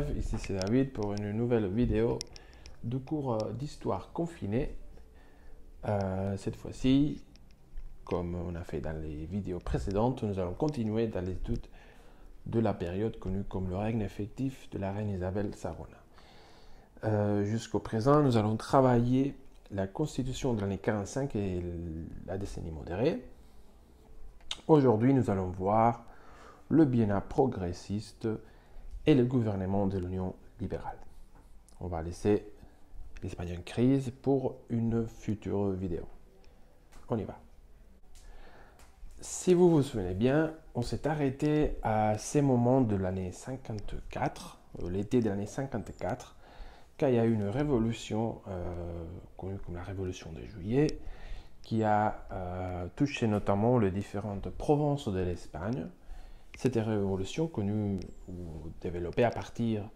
élèves, ici c'est David pour une nouvelle vidéo du cours d'histoire confinée. Cette fois-ci, comme on a fait dans les vidéos précédentes, nous allons continuer dans l'étude de la période connue comme le règne effectif de la reine Isabelle Sarona. Jusqu'au présent, nous allons travailler la constitution de l'année 45 et la décennie modérée. Aujourd'hui, nous allons voir le biennat progressiste et le gouvernement de l'Union libérale. On va laisser l'Espagne en crise pour une future vidéo. On y va. Si vous vous souvenez bien, on s'est arrêté à ces moments de l'année 54, l'été de l'année 54, quand il y a eu une révolution connue comme la révolution de juillet, qui a touché notamment les différentes provinces de l'Espagne. Cette révolution connue ou développée à partir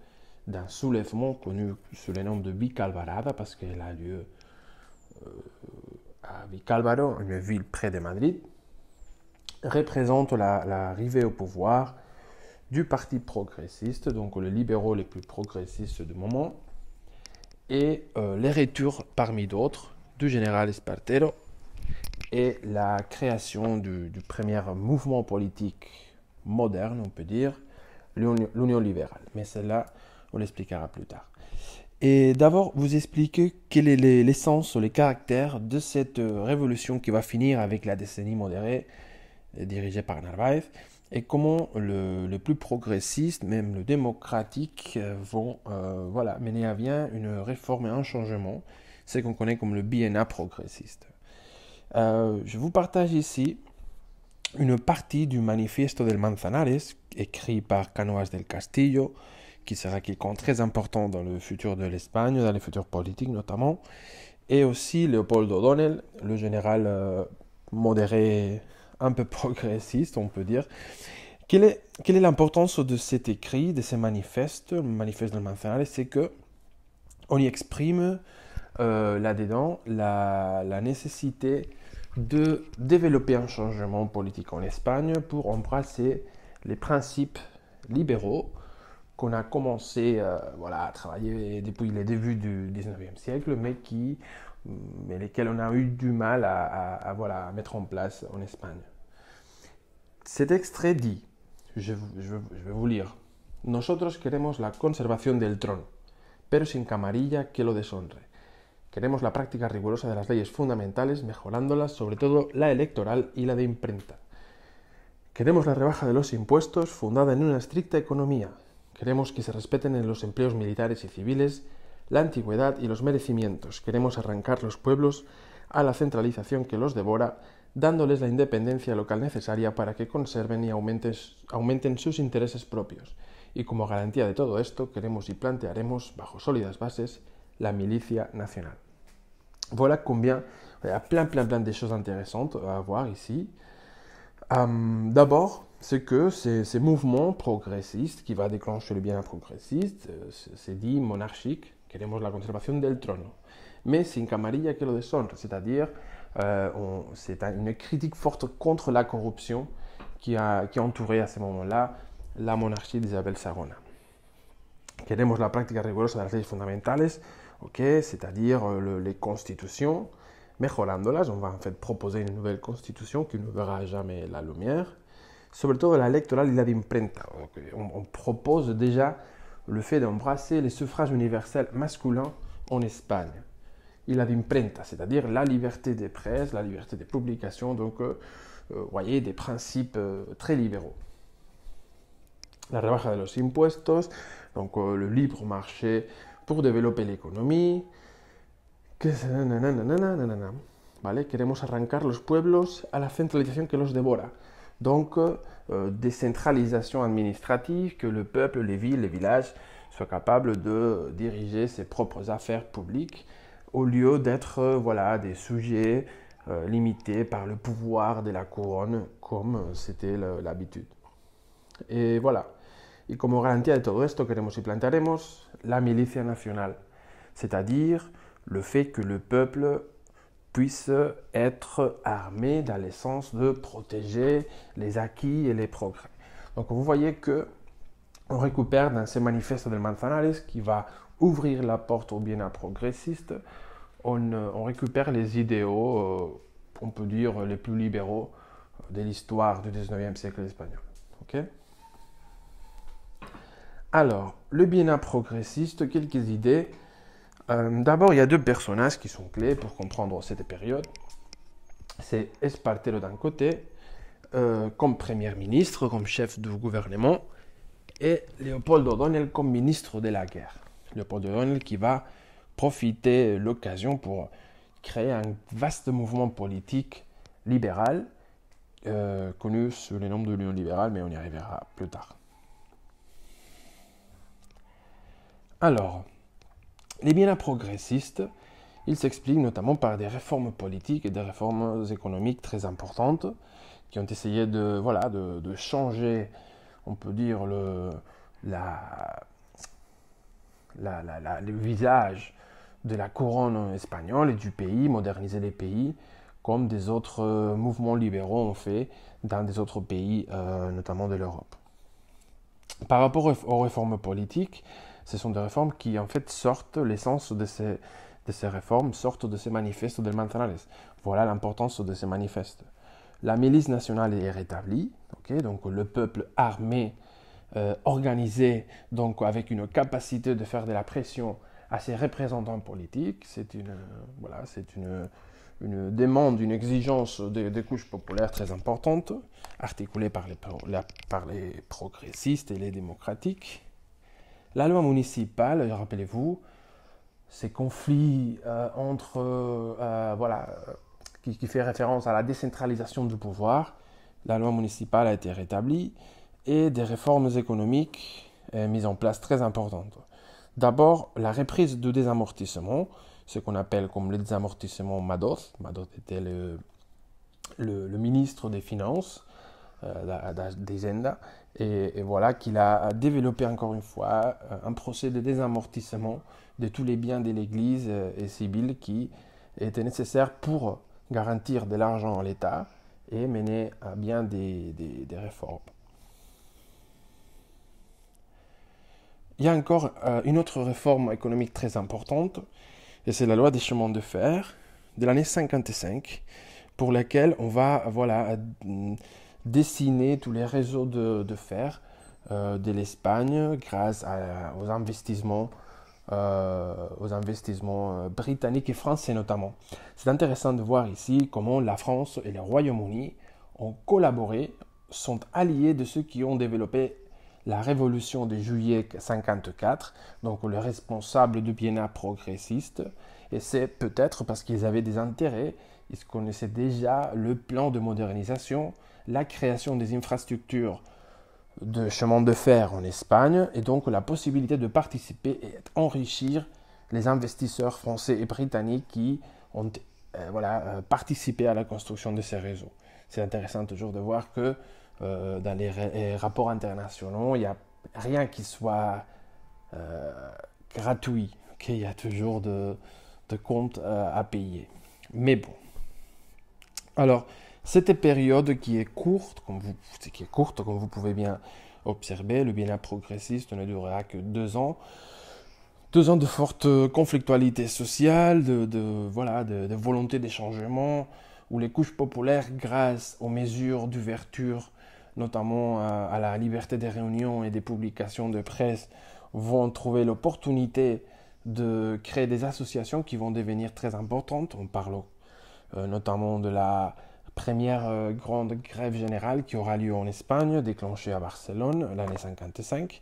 d'un soulèvement connu sous le nom de Vicalvarada, parce qu'elle a lieu à Vicálvaro, une ville près de Madrid, représente l'arrivée au pouvoir du parti progressiste, donc les libéraux les plus progressistes du moment, et les retours parmi d'autres du général Espartero et la création du premier mouvement politique moderne, on peut dire, l'Union libérale. Mais celle-là, on l'expliquera plus tard. Et d'abord, vous expliquer quel est l'essence, les caractères de cette révolution qui va finir avec la décennie modérée dirigée par Narváez, et comment le plus progressiste, même le démocratique, vont mener à bien une réforme et un changement, ce qu'on connaît comme le biennat progressiste. Je vous partage ici une partie du Manifiesto del Manzanares, écrit par Cánovas del Castillo, qui sera quelqu'un très important dans le futur de l'Espagne, dans les futurs politiques notamment, et aussi Leopoldo O'Donnell, le général modéré, un peu progressiste, on peut dire. Quelle est l'importance de cet écrit, de ce manifeste, le Manifeste del Manzanares? C'est que on y exprime là-dedans la nécessité de développer un changement politique en Espagne pour embrasser les principes libéraux qu'on a commencé à travailler depuis les débuts du 19e siècle, mais lesquels on a eu du mal à mettre en place en Espagne. Cet extrait dit, je vais vous lire: Nosotros queremos la conservación del trono, pero sin camarilla que lo deshonre. Queremos la práctica rigurosa de las leyes fundamentales, mejorándolas, sobre todo la electoral y la de imprenta. Queremos la rebaja de los impuestos, fundada en una estricta economía. Queremos que se respeten en los empleos militares y civiles la antigüedad y los merecimientos. Queremos arrancar los pueblos a la centralización que los devora, dándoles la independencia local necesaria para que conserven y aumenten sus intereses propios. Y como garantía de todo esto, queremos y plantearemos, bajo sólidas bases, la milicia nationale. Voilà combien, il y a plein de choses intéressantes à voir ici. D'abord, c'est que ces mouvements progressistes qui va déclencher le bien progressiste, c'est dit monarchique, queremos la conservación del trono, mais sin camarilla que lo deshonre, c'est-à-dire c'est une critique forte contre la corruption qui entourait à ce moment-là la monarchie d'Isabel Sarona. Queremos la práctica rigurosa de las leyes fundamentales, c'est-à-dire les constitutions, mejorándolas, on va en fait proposer une nouvelle constitution qui ne verra jamais la lumière, sobre todo la electoral y la de imprenta. On propose déjà le fait d'embrasser les suffrages universels masculins en Espagne. Y la de imprenta, c'est-à-dire la liberté des presses, la liberté des publications, donc voyez, des principes très libéraux. La rebaja de los impuestos, donc le libre marché pour développer l'économie. ¿Vale? Queremos arrancar los pueblos a la centralización que los devora. Donc, décentralisation administrative, que le peuple, les villes, les villages soient capables de diriger ses propres affaires publiques au lieu d'être des sujets limités par le pouvoir de la couronne, comme c'était l'habitude. Et voilà. Y como garantía de todo esto, queremos y plantearemos la milicia nacional, c'est-à-dire le fait que le peuple puisse être armé dans le sens de protéger les acquis et les progrès. Donc vous voyez que On récupère dans ces manifestes del Manzanares qui va ouvrir la porte au bien progressiste. On récupère les idéaux, on peut dire, les plus libéraux de l'histoire du 19e siècle espagnol. Okay. Alors, le bien progressiste, quelques idées. D'abord, il y a deux personnages qui sont clés pour comprendre cette période. C'est Espartero d'un côté, comme Premier ministre, comme chef du gouvernement, et Leopoldo O'Donnell comme ministre de la guerre. Leopoldo O'Donnell qui va profiter de l'occasion pour créer un vaste mouvement politique libéral, connu sous le nom de l'Union libérale, mais on y arrivera plus tard. Alors, les biens progressistes, ils s'expliquent notamment par des réformes politiques et des réformes économiques très importantes qui ont essayé de changer, on peut dire, le visage de la couronne espagnole et du pays, moderniser les pays, comme des autres mouvements libéraux ont fait dans des autres pays, notamment de l'Europe. Par rapport aux réformes politiques, ce sont des réformes qui en fait sortent, l'essence de ces réformes sortent de ces manifestes del Manzanares. Voilà l'importance de ces manifestes. La milice nationale est rétablie, okay, donc le peuple armé, organisé, donc avec une capacité de faire de la pression à ses représentants politiques. C'est une demande, une exigence des couches populaires très importante, articulée par les progressistes et les démocratiques. La loi municipale, rappelez-vous, ces conflits qui fait référence à la décentralisation du pouvoir, la loi municipale a été rétablie et des réformes économiques mises en place très importantes. D'abord, la reprise du désamortissement, ce qu'on appelle comme le désamortissement Madoz. Madoz était le ministre des Finances, d'Hisenda, et voilà qu'il a développé encore une fois un procès de désamortissement de tous les biens de l'Église et civils qui étaient nécessaires pour garantir de l'argent à l'État et mener à bien des réformes. Il y a encore une autre réforme économique très importante, et c'est la loi des chemins de fer de l'année 55, pour laquelle on va dessiner tous les réseaux de fer de l'Espagne grâce aux investissements britanniques et français notamment. C'est intéressant de voir ici comment la France et le Royaume-Uni ont collaboré, sont alliés de ceux qui ont développé la révolution de juillet 54, donc le responsable du bien progressiste, et c'est peut-être parce qu'ils avaient des intérêts, ils connaissaient déjà le plan de modernisation, la création des infrastructures de chemin de fer en Espagne, et donc la possibilité de participer et enrichir les investisseurs français et britanniques qui ont participé à la construction de ces réseaux. C'est intéressant toujours de voir que dans les rapports internationaux, il n'y a rien qui soit gratuit. Okay? Il y a toujours de comptes à payer. Mais bon. Alors, cette période qui est courte, comme vous pouvez bien observer, le bien progressiste ne durera que 2 ans. 2 ans de forte conflictualité sociale, de volonté des changements, où les couches populaires, grâce aux mesures d'ouverture, notamment à la liberté des réunions et des publications de presse, vont trouver l'opportunité de créer des associations qui vont devenir très importantes. On parle notamment de la première grande grève générale qui aura lieu en Espagne, déclenchée à Barcelone l'année 55.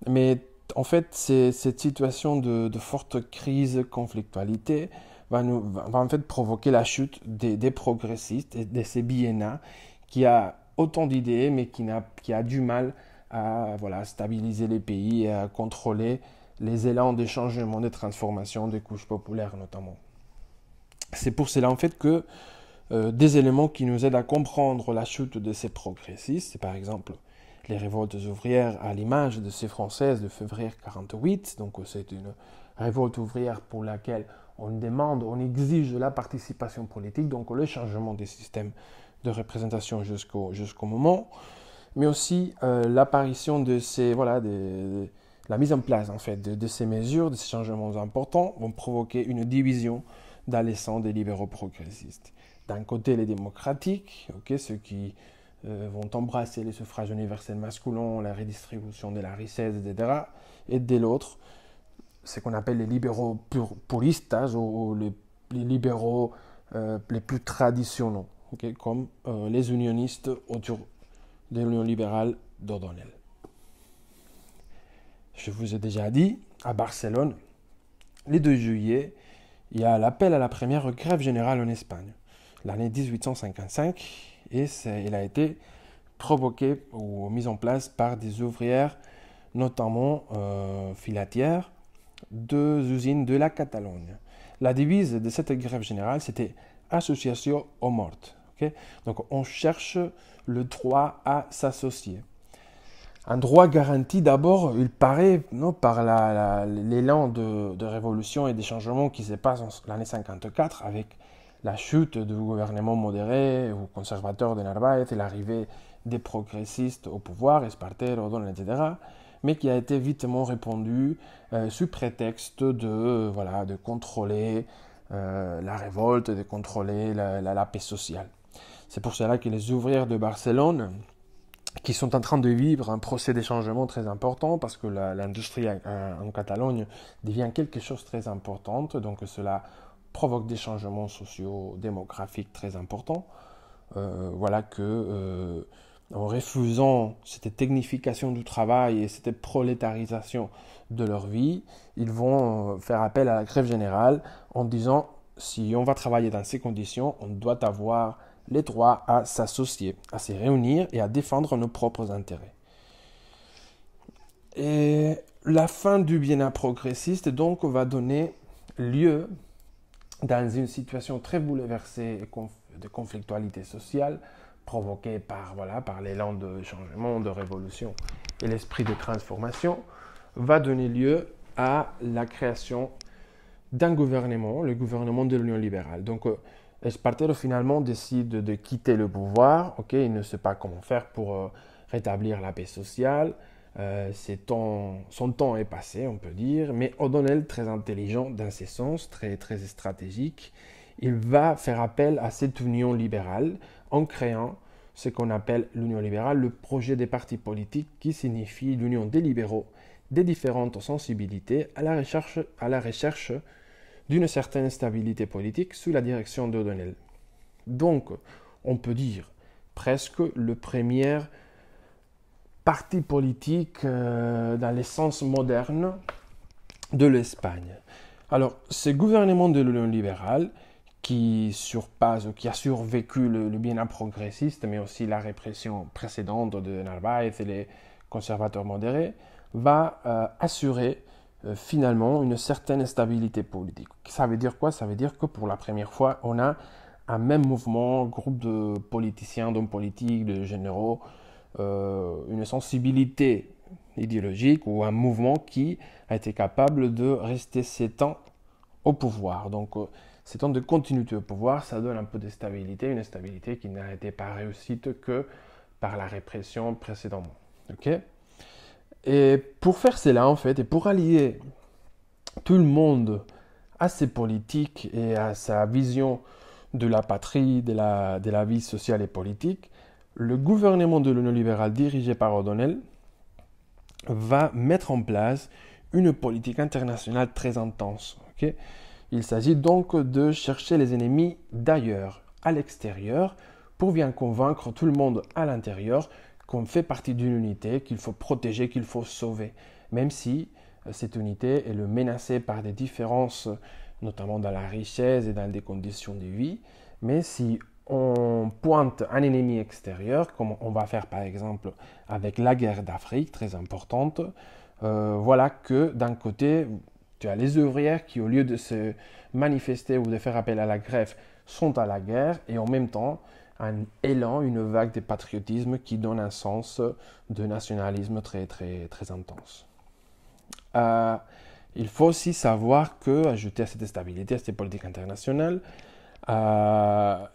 Mais en fait, cette situation de forte crise, conflictualité, va en fait provoquer la chute des progressistes et de ces biennats qui a autant d'idées, mais qui a du mal à stabiliser les pays et à contrôler les élans de changement, de transformation des couches populaires notamment. C'est pour cela en fait que des éléments qui nous aident à comprendre la chute de ces progressistes, c'est par exemple les révoltes ouvrières à l'image de ces françaises de février 48, donc c'est une révolte ouvrière pour laquelle on exige la participation politique, donc le changement des systèmes de représentation jusqu'au moment. mais aussi l'apparition de ces, voilà, la mise en place en fait de ces mesures, de ces changements importants vont provoquer une division dans les rangs des libéraux progressistes. D'un côté, les démocratiques, ceux qui vont embrasser les suffrages universels masculins, la redistribution de la richesse, etc. Et de l'autre, ce qu'on appelle les libéraux puristas ou les libéraux les plus traditionnels, comme les unionistes autour de l'Union libérale d'Ordonel. Je vous ai déjà dit, à Barcelone, le 2 juillet, il y a l'appel à la première grève générale en Espagne, l'année 1855, et il a été provoqué ou mis en place par des ouvrières, notamment filatières, de usines de la Catalogne. La devise de cette grève générale, c'était « Association aux mortes ». Donc, on cherche le droit à s'associer. Un droit garanti d'abord, il paraît, par l'élan de révolution et des changements qui se passent en l'année 54 avec la chute du gouvernement modéré ou conservateur de Narváez et l'arrivée des progressistes au pouvoir, Espartero, O'Donnell, etc., mais qui a été vitement répondu sous prétexte de contrôler la révolte, de contrôler la paix sociale. C'est pour cela que les ouvrières de Barcelone, qui sont en train de vivre un procès de changement très important, parce que l'industrie en Catalogne devient quelque chose de très important, donc cela provoque des changements sociaux, démographiques très importants. En refusant cette technification du travail et cette prolétarisation de leur vie, ils vont faire appel à la grève générale en disant si on va travailler dans ces conditions, on doit avoir les droits à s'associer, à se réunir et à défendre nos propres intérêts. Et la fin du biennat progressiste donc va donner lieu, dans une situation très bouleversée de conflictualité sociale, provoquée par l'élan de changement, de révolution et l'esprit de transformation, va donner lieu à la création d'un gouvernement, le gouvernement de l'Union libérale. Donc, Espartero finalement décide de quitter le pouvoir. Il ne sait pas comment faire pour rétablir la paix sociale. Son temps est passé, on peut dire, mais O'Donnell, très intelligent dans ses sens, très, très stratégique, il va faire appel à cette union libérale en créant ce qu'on appelle l'union libérale, le projet des partis politiques qui signifie l'union des libéraux, des différentes sensibilités à la recherche d'une certaine stabilité politique sous la direction d'O'Donnell. Donc, on peut dire presque le premier parti politique dans le sens moderne de l'Espagne. Alors, ce gouvernement de l'Union libérale, qui a survécu le biennat progressiste, mais aussi la répression précédente de Narváez et les conservateurs modérés, va assurer finalement une certaine stabilité politique. Ça veut dire quoi? Ça veut dire que pour la première fois, on a un même mouvement, un groupe de politiciens, d'hommes politiques, de généraux, une sensibilité idéologique ou un mouvement qui a été capable de rester 7 ans au pouvoir. Donc, 7 ans de continuité au pouvoir, ça donne un peu de stabilité, une stabilité qui n'a été pas réussie que par la répression précédemment. Et pour faire cela, en fait, et pour allier tout le monde à ses politiques et à sa vision de la patrie, de la vie sociale et politique, le gouvernement de l'Union libérale dirigé par O'Donnell va mettre en place une politique internationale très intense. Il s'agit donc de chercher les ennemis d'ailleurs, à l'extérieur, pour bien convaincre tout le monde à l'intérieur qu'on fait partie d'une unité, qu'il faut protéger, qu'il faut sauver, même si cette unité est menacée par des différences, notamment dans la richesse et dans des conditions de vie, mais si on pointe un ennemi extérieur, comme on va faire par exemple avec la guerre d'Afrique, très importante, voilà que d'un côté, tu as les ouvrières qui, au lieu de se manifester ou de faire appel à la grève, sont à la guerre, et en même temps, un élan, une vague de patriotisme qui donne un sens de nationalisme très, très, très intense. Il faut aussi savoir que, ajouté à cette stabilité, à cette politique internationale, la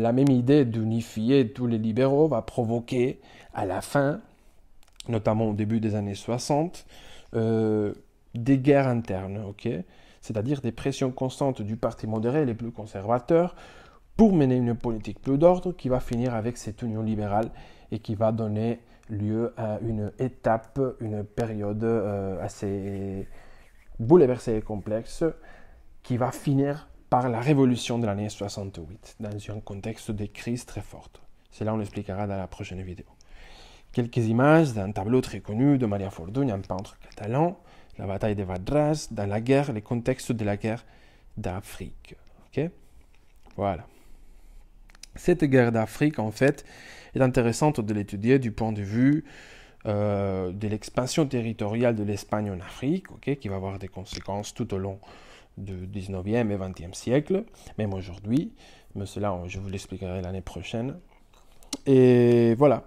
la même idée d'unifier tous les libéraux va provoquer à la fin, notamment au début des années 60, des guerres internes, c'est-à-dire des pressions constantes du parti modéré, les plus conservateurs, pour mener une politique plus d'ordre qui va finir avec cette union libérale et qui va donner lieu à une étape, une période assez bouleversée et complexe qui va finir par la révolution de l'année 68, dans un contexte de crise très forte. Cela, on l'expliquera dans la prochaine vidéo. Quelques images d'un tableau très connu de Maria Fortuny, un peintre catalan, la bataille de Vadras, dans la guerre, les contextes de la guerre d'Afrique. Voilà. Cette guerre d'Afrique, en fait, est intéressante de l'étudier du point de vue de l'expansion territoriale de l'Espagne en Afrique, qui va avoir des conséquences tout au long du 19e et 20e siècle, même aujourd'hui, mais cela, je vous l'expliquerai l'année prochaine. Et voilà.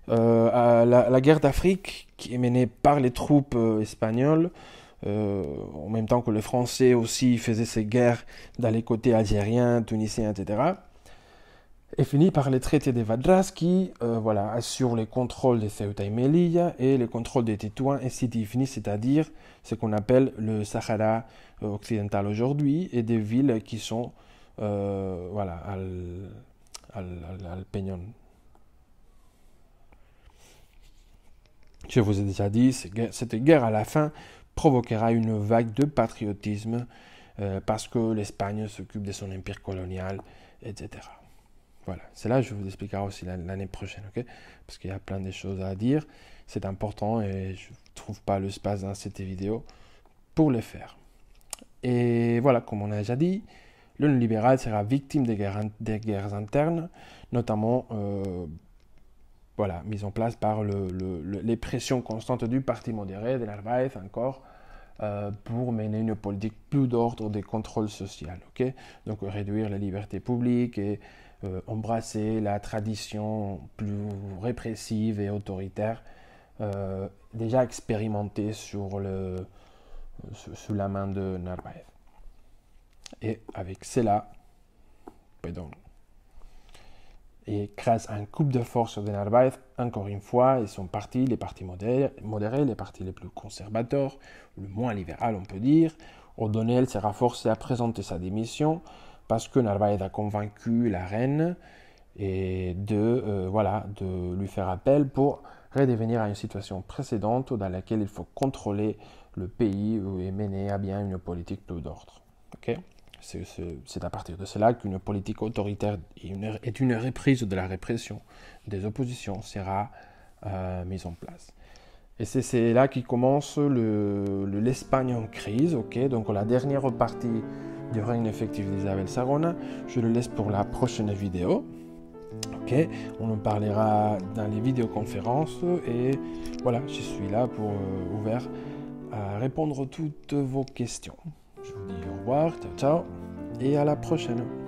La guerre d'Afrique, qui est menée par les troupes espagnoles, en même temps que les Français aussi faisaient ces guerres dans les côtés algériens, tunisiens, etc., est finie par les traités de Vadras qui assurent le contrôle de Ceuta et Melilla et le contrôle des Tétouans et Sidi-Ifni, c'est-à-dire ce qu'on appelle le Sahara occidental aujourd'hui, et des villes qui sont al Peñón. Je vous ai déjà dit, cette guerre à la fin provoquera une vague de patriotisme parce que l'Espagne s'occupe de son empire colonial, etc. Voilà, c'est là que je vous expliquerai aussi l'année prochaine, parce qu'il y a plein de choses à dire, c'est important et je ne trouve pas l'espace dans cette vidéo pour le faire. Et voilà, comme on a déjà dit, le libéral sera victime des guerres internes, notamment mise en place par les pressions constantes du parti modéré, de Narváez encore, pour mener une politique plus d'ordre des contrôles sociaux. Donc réduire les libertés publiques et embrasser la tradition plus répressive et autoritaire déjà expérimentée sous la main de Narváez. Et avec cela, et grâce à un coup de force de Narváez, encore une fois, ils sont partis, les partis modérés, les partis les plus conservateurs, le moins libéral on peut dire. O'Donnell sera forcé à présenter sa démission parce que Narváez a convaincu la reine et de lui faire appel pour redevenir à une situation précédente dans laquelle il faut contrôler le pays et mener à bien une politique plus d'ordre. C'est à partir de cela qu'une politique autoritaire est une reprise de la répression des oppositions sera mise en place. Et c'est là qui commence l'Espagne en crise, donc la dernière partie du règne effectif d'Isabel Sarona. Je le laisse pour la prochaine vidéo. On en parlera dans les vidéoconférences et voilà, je suis là pour ouvert à répondre à toutes vos questions. Je vous dis au revoir, ciao ciao et à la prochaine.